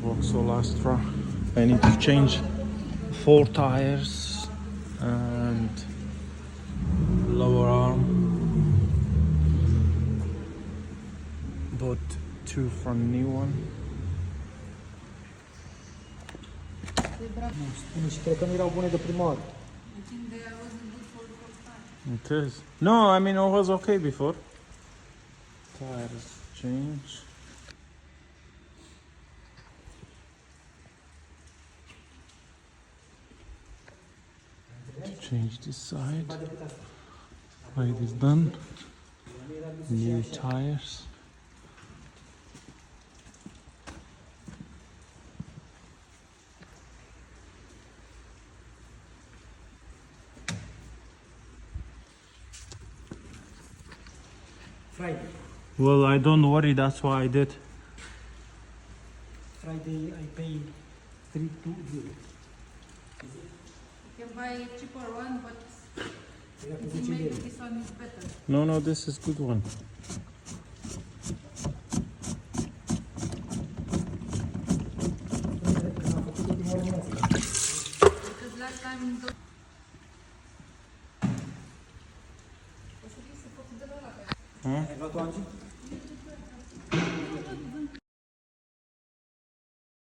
Vauxhall Astra. I need to change 4 tires and lower arm. Bought 2 front new one. It is. No, I mean it was okay before. Tires change. Change this side. Light is done. New tires. Friday. Well, I don't worry, that's why I did. Friday I pay 320. You can buy a cheaper one, but Yeah, I think maybe this one is better. No, this is good one. Because last time the... Hai luat-o, Angie?